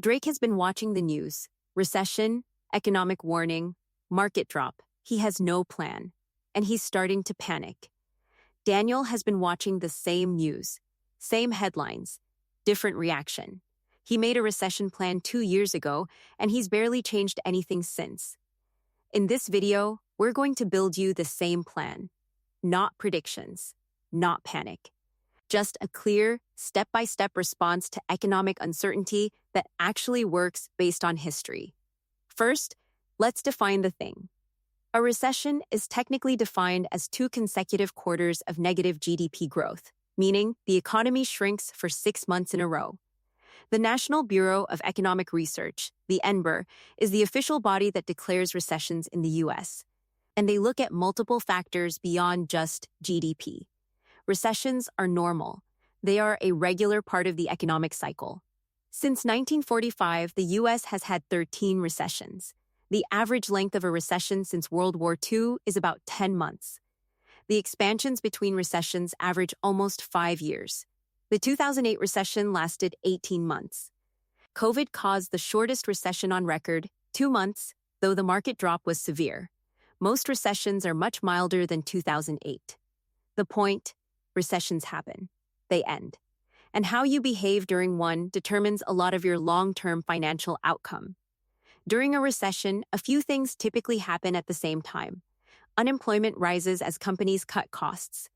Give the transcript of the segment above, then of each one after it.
Drake has been watching the news. Recession, economic warning, market drop. He has no plan. And he's starting to panic. Daniel has been watching the same news, same headlines, different reaction. He made a recession plan 2 years ago, and he's barely changed anything since. In this video, we're going to build you the same plan. Not predictions, not panic. Just a clear, step-by-step response to economic uncertainty that actually works based on history. First, let's define the thing. A recession is technically defined as 2 consecutive quarters of negative GDP growth, meaning the economy shrinks for 6 months in a row. The National Bureau of Economic Research, the NBER, is the official body that declares recessions in the U.S., and they look at multiple factors beyond just GDP. Recessions are normal. They are a regular part of the economic cycle. Since 1945, the U.S. has had 13 recessions. The average length of a recession since World War II is about 10 months. The expansions between recessions average almost 5 years. The 2008 recession lasted 18 months. COVID caused the shortest recession on record, 2 months, though the market drop was severe. Most recessions are much milder than 2008. The point: recessions happen. They end. And how you behave during one determines a lot of your long-term financial outcome. During a recession, a few things typically happen at the same time. Unemployment rises as companies cut costs.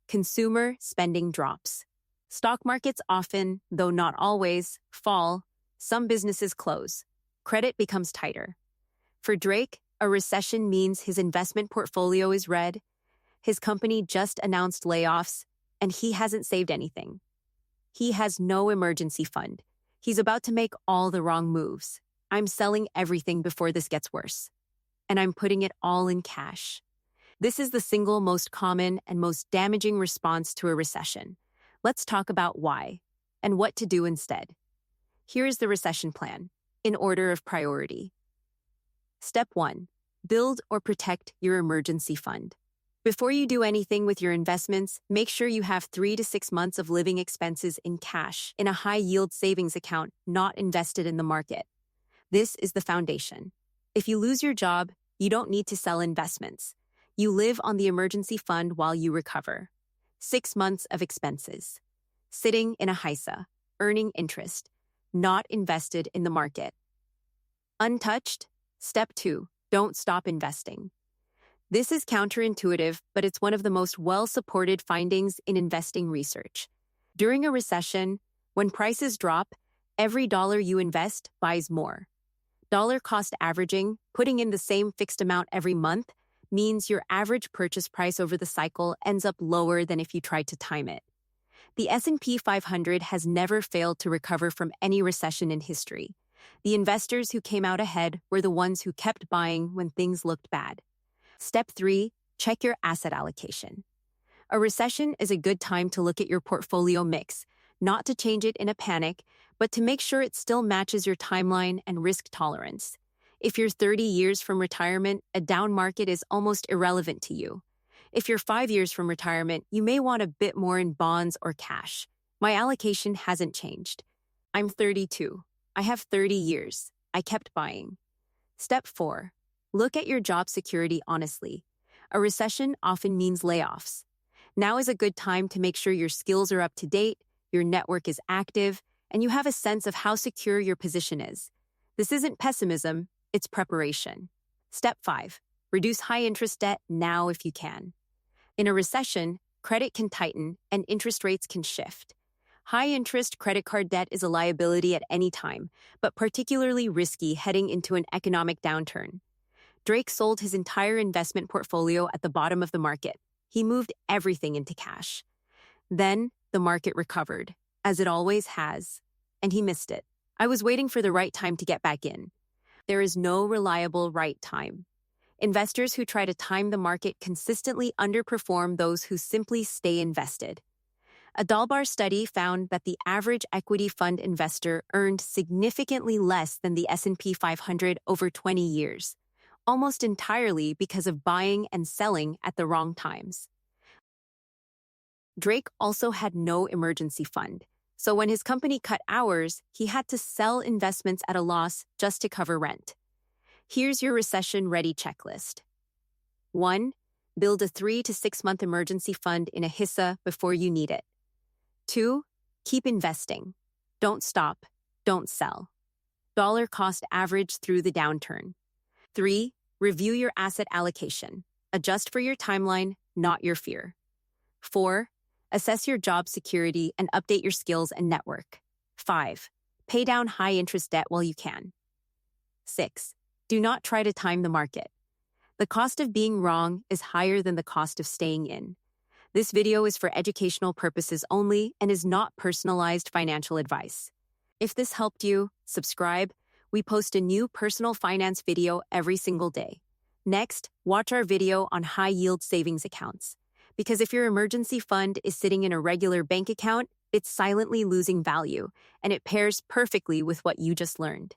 Consumer spending drops. Stock markets often, though not always, fall. Some businesses close. Credit becomes tighter. For Drake, a recession means his investment portfolio is red. His company just announced layoffs, and he hasn't saved anything. He has no emergency fund. He's about to make all the wrong moves. I'm selling everything before this gets worse. And I'm putting it all in cash. This is the single most common and most damaging response to a recession. Let's talk about why and what to do instead. Here's the recession plan, in order of priority. Step 1. Build or protect your emergency fund. Before you do anything with your investments, make sure you have 3 to 6 months of living expenses in cash in a high-yield savings account not invested in the market. This is the foundation. If you lose your job, you don't need to sell investments. You live on the emergency fund while you recover. 6 months of expenses. Sitting in a HISA, earning interest, not invested in the market. Untouched? Step 2. Don't stop investing. This is counterintuitive, but it's one of the most well-supported findings in investing research. During a recession, when prices drop, every dollar you invest buys more. Dollar cost averaging, putting in the same fixed amount every month, means your average purchase price over the cycle ends up lower than if you tried to time it. The S&P 500 has never failed to recover from any recession in history. The investors who came out ahead were the ones who kept buying when things looked bad. Step 3. Check your asset allocation. A recession is a good time to look at your portfolio mix, not to change it in a panic, but to make sure it still matches your timeline and risk tolerance. If you're 30 years from retirement, a down market is almost irrelevant to you. If you're 5 years from retirement, you may want a bit more in bonds or cash. My allocation hasn't changed. I'm 32. I have 30 years. I kept buying. Step 4. Look at your job security honestly. A recession often means layoffs. Now is a good time to make sure your skills are up to date, your network is active, and you have a sense of how secure your position is. This isn't pessimism, it's preparation. Step 5. Reduce high-interest debt now if you can. In a recession, credit can tighten and interest rates can shift. High-interest credit card debt is a liability at any time, but particularly risky heading into an economic downturn. Drake sold his entire investment portfolio at the bottom of the market. He moved everything into cash. Then, the market recovered, as it always has, and he missed it. I was waiting for the right time to get back in. There is no reliable right time. Investors who try to time the market consistently underperform those who simply stay invested. A Dalbar study found that the average equity fund investor earned significantly less than the S&P 500 over 20 years, almost entirely because of buying and selling at the wrong times. Drake also had no emergency fund, So when his company cut hours, he had to sell investments at a loss just to cover rent. Here's your recession-ready checklist. 1. Build a 3 to 6 month emergency fund in a HISA before you need it. 2. Keep investing. Don't stop. Don't sell. Dollar cost average through the downturn. 3. Review your asset allocation. Adjust for your timeline, not your fear. 4. Assess your job security and update your skills and network. 5. Pay down high-interest debt while you can. 6. Do not try to time the market. The cost of being wrong is higher than the cost of staying in. This video is for educational purposes only and is not personalized financial advice. If this helped you, subscribe. We post a new personal finance video every single day. Next, watch our video on high-yield savings accounts. Because if your emergency fund is sitting in a regular bank account, it's silently losing value, and it pairs perfectly with what you just learned.